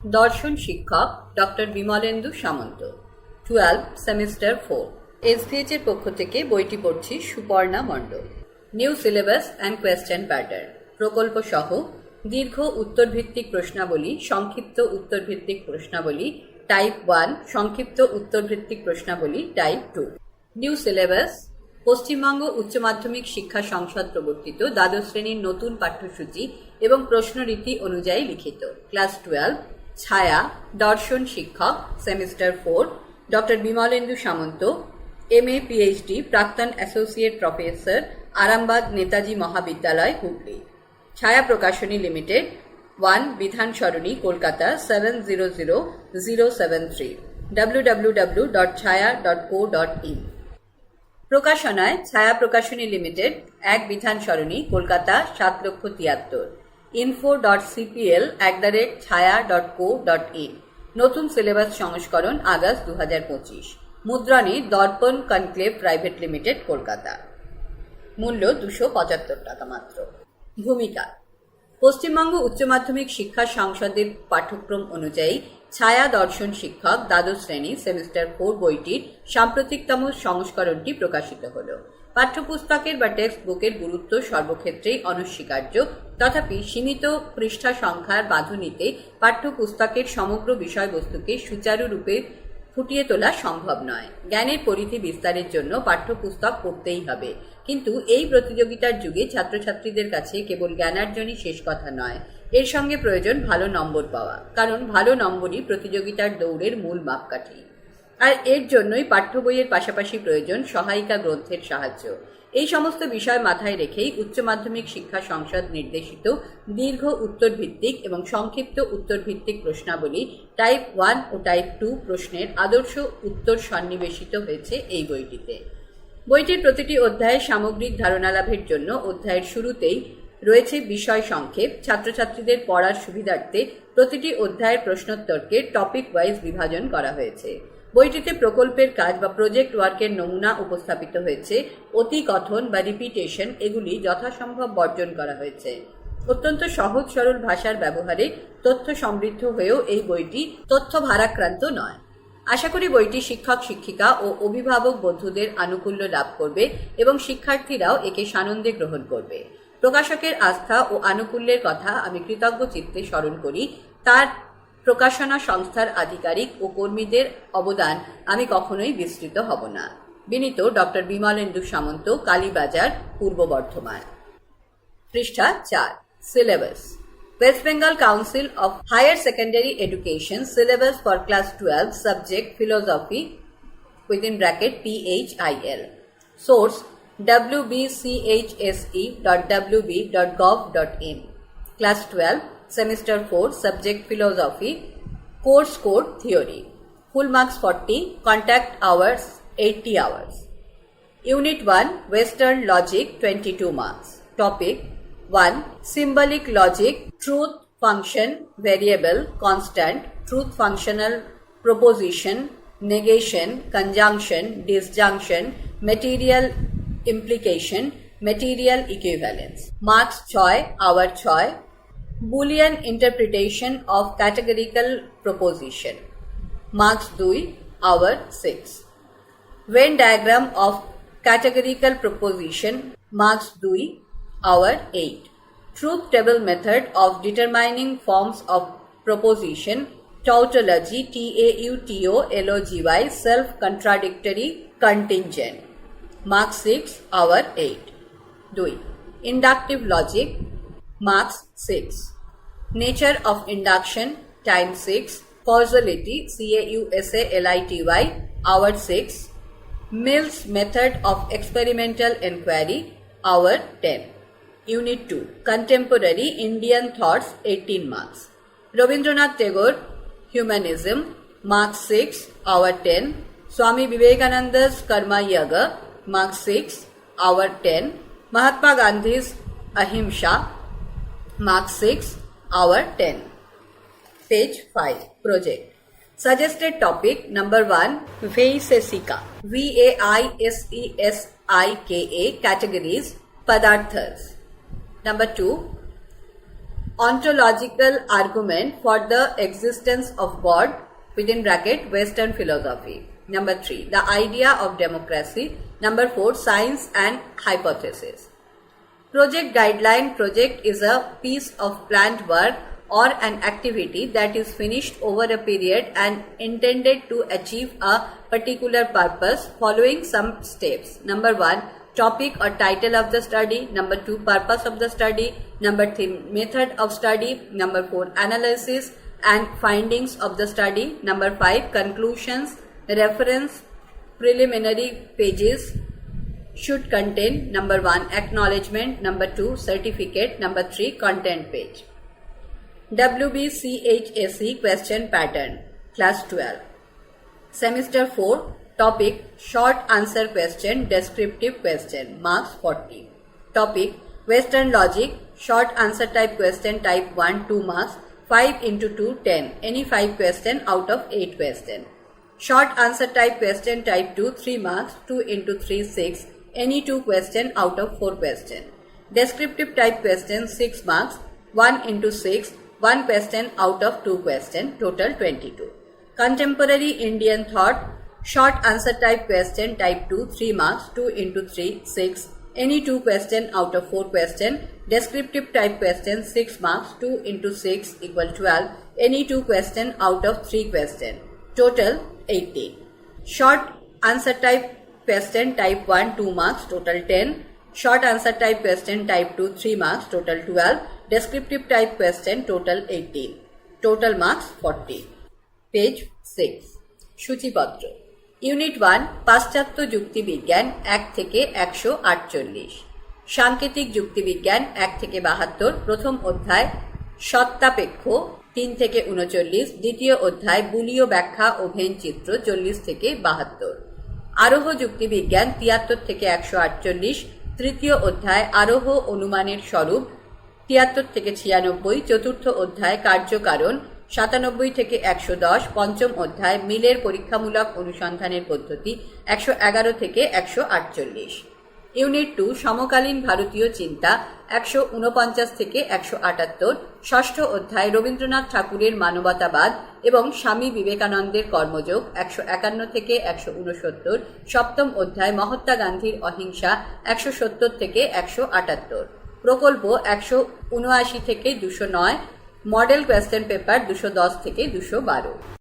দর্শন শিক্ষক doctor Bimalendu Samanta, 12 semester 4। SVH এর পক্ষ থেকে বইটি পড়ছি Suparna Mondal. New syllabus and question pattern, প্রকল্প সহ দীর্ঘ উত্তরভিত্তিক প্রশ্নাবলী, সংক্ষিপ্ত উত্তরভিত্তিক প্রশ্নাবলী টাইপ 1, সংক্ষিপ্ত উত্তরভিত্তিক প্রশ্নাবলী টাইপ 2। নিউ সিলেবাস পশ্চিমবঙ্গ উচ্চ মাধ্যমিক শিক্ষা সংসদ প্রবর্তিত দ্বাদশ শ্রেণীর নতুন পাঠ্যসূচি এবং প্রশ্নরীতি অনুযায়ী লিখিত। ক্লাস 12, ছায়া, দর্শন শিক্ষক, সেমিস্টার 4, ডক্টর বিমলেন্দু সামন্ত, MA PhD, প্রাক্তন অ্যাসোসিয়েট প্রফেসর, আরামবাগ নেতাজি মহাবিদ্যালয়, হুগলি। ছায়া প্রকাশনী লিমিটেড, 1 বিধান সরণি, কলকাতা 700073, www.chaya.co.in। প্রকাশনায় ছায়া প্রকাশনী লিমিটেড, 1 বিধান সরণি, কলকাতা 7,73,, info.cpl@chaya.co.in। নতুন সিলেবাস সংস্করণ আগস্ট 2025। মুদ্রণে দর্পণ কনক্লেভ প্রাইভেট লিমিটেড, কলকাতা। মূল্য 275 টাকা মাত্র। ভূমিকা: পশ্চিমবঙ্গ উচ্চ মাধ্যমিক শিক্ষা সংসদের পাঠ্যক্রম অনুযায়ী ছায়া দর্শন শিক্ষক দ্বাদশ শ্রেণী সেমিস্টার 4 বইটির সাম্প্রতিকতম সংস্করণটি প্রকাশিত হল। পাঠ্যপুস্তকের বা টেক্সট বুকের গুরুত্ব সর্বক্ষেত্রেই অনস্বীকার্য, তথাপি সীমিত পৃষ্ঠা সংখ্যার বাঁধুনিতে পাঠ্যপুস্তকের সমগ্র বিষয়বস্তুকে সুচারুরূপে ফুটিয়ে তোলা সম্ভব নয়। জ্ঞানের পরিধি বিস্তারের জন্য পাঠ্যপুস্তক পড়তেই হবে, কিন্তু এই প্রতিযোগিতার যুগে ছাত্রছাত্রীদের কাছে কেবল জ্ঞানার্জনই শেষ কথা নয়, এর সঙ্গে প্রয়োজন ভালো নম্বর পাওয়া, কারণ ভালো নম্বরই প্রতিযোগিতার দৌড়ের মূল মাপকাঠি। আর এর জন্যই পাঠ্য বইয়ের পাশাপাশি প্রয়োজন সহায়িকা গ্রন্থের সাহায্য। এই সমস্ত বিষয় মাথায় রেখেই উচ্চ মাধ্যমিক শিক্ষা সংসদ নির্দেশিত দীর্ঘ উত্তরভিত্তিক এবং সংক্ষিপ্ত উত্তরভিত্তিক প্রশ্নাবলী টাইপ 1 ও টাইপ 2 প্রশ্নের আদর্শ উত্তর সন্নিবেশিত হয়েছে এই বইটিতে। বইটির প্রতিটি অধ্যায়ে সামগ্রিক ধারণা লাভের জন্য অধ্যায়ের শুরুতেই রয়েছে বিষয় সংক্ষেপ। ছাত্রছাত্রীদের পড়ার সুবিধার্থে প্রতিটি অধ্যায়ের প্রশ্নোত্তরকে টপিক ওয়াইজ বিভাজন করা হয়েছে। বইটিতে প্রকল্পের কাজ বা প্রজেক্ট ওয়ার্কের নমুনা উপস্থাপিত হয়েছে। অতিকথন বা রিপিটেশন এগুলি যথাসম্ভব বর্জন করা হয়েছে। অত্যন্ত সহজ সরল ভাষার ব্যবহারে তথ্য সমৃদ্ধ হয়েও এই বইটি তথ্য ভারাক্রান্ত নয়। আশা করি বইটি শিক্ষক শিক্ষিকা ও অভিভাবক বন্ধুদের আনুকূল্য লাভ করবে এবং শিক্ষার্থীরাও একে সানন্দে গ্রহণ করবে। প্রকাশকের আস্থা ও আনুকূল্যের কথা আমি কৃতজ্ঞ চিত্তে স্মরণ করি। তার প্রকাশনা সংস্থার আধিকারিক ও কর্মীদের অবদান আমি কখনোই বিস্মৃত হব না। বিনীত ডক্টর বিমলেন্দু সামন্ত, কালীবাজার, পূর্ব বর্ধমান। পৃষ্ঠা 4। Syllabus. West Bengal Council of Higher Secondary Education syllabus for class 12 subject philosophy (PHIL). Source wbchse.wb.gov.in. Class 12 semester 4 subject philosophy. Course code theory. Full marks 40, contact hours 80 hours. Unit 1 Western logic 22 marks. Topic 1. Symbolic logic, truth, function, variable, constant, truth functional, proposition, negation, conjunction, disjunction, material implication, material equivalence. Marks 6, hour 6. Boolean interpretation of categorical proposition. Marks 2, hour 6. Venn diagram of categorical proposition. Marks 2, hour 8. Truth table method of determining forms of proposition. Tautology, TAUTOLOGY, self-contradictory, contingent. Mark 6, hour 8. 2. Inductive logic. Marks 6. Nature of induction, time 6. Causality, CAUSALITY, hour 6. Mill's method of experimental inquiry, hour 10. Unit 2 Contemporary Indian Thoughts, 18 marks. Rabindranath Tagore, Humanism, Marks 6, hour 10. Swami Vivekananda's Karma Yoga, Marks 6, hour 10. Mahatma Gandhi's Ahimsa, Marks 6, hour 10. Page 5. Project. Suggested topic number 1 Vaisesika, VAISESIKA, categories Padarthas. Number 2 Ontological argument for the existence of God within bracket Western philosophy. Number 3, the idea of democracy. Number 4, science and hypothesis. Project guideline. Project is a piece of planned work or an activity that is finished over a period and intended to achieve a particular purpose following some steps. Number 1, topic or title of the study. Number 2, purpose of the study. Number 3, method of study. Number 4, analysis and findings of the study. Number 5, conclusions. Reference preliminary pages should contain. Number 1, acknowledgement. Number 2, certificate. Number 3, content page. WBCHSE question pattern, class 12. Semester 4, topic short answer question, descriptive question, marks 40. Topic Western logic, short answer type question, type 1, 2 marks, 5 into 2, 10, any 5 question out of 8 question. Short answer type question, type 2, 3 marks, 2 into 3, 6, any 2 question out of 4 question. Descriptive type question, 6 marks, 1 into 6, 1 question out of 2 question, total 22. Contemporary Indian thought, short answer type question, type 2, 3 marks, 2 into 3, 6, any 2 question out of 4 question. Descriptive type question, 6 marks, 2 into 6 equal 12, any 2 question out of 3 question, total 18. Short answer type question, type 1, 2 marks, total 10. Short answer type question, type 2, 3 marks, total 12. Descriptive type question, total 18. Total marks 40. Page 6. সূচিপত্র। Unit 1, পাশ্চাত্য যুক্তিবিজ্ঞান 1 থেকে 148। সাংকেতিক যুক্তিবিজ্ঞান 1 থেকে 72। প্রথম অধ্যায় সত্তাপেক্ষ 3 থেকে 39। দ্বিতীয় অধ্যায় বুলীয় ব্যাখ্যা ও ভেনচিত্র 40 থেকে 72। আরোহ যুক্তিবিজ্ঞান 73 থেকে 148। তৃতীয় অধ্যায় আরোহ অনুমানের স্বরূপ 73 থেকে 96। চতুর্থ অধ্যায় কার্যকারণ 97 থেকে 110। পঞ্চম অধ্যায় মিলের পরীক্ষামূলক অনুসন্ধানের পদ্ধতি 111 থেকে 148। ইউনিট 2, সমকালীন ভারতীয় চিন্তা 149 থেকে 178। ষষ্ঠ অধ্যায় রবীন্দ্রনাথ ঠাকুরের মানবতাবাদ এবং স্বামী বিবেকানন্দের কর্মযোগ 151 থেকে 169। সপ্তম অধ্যায় মহাত্মা গান্ধীর অহিংসা 170 থেকে 178। প্রকল্প 179 থেকে 209। মডেল কোয়েশ্চেন পেপার 210 থেকে 212।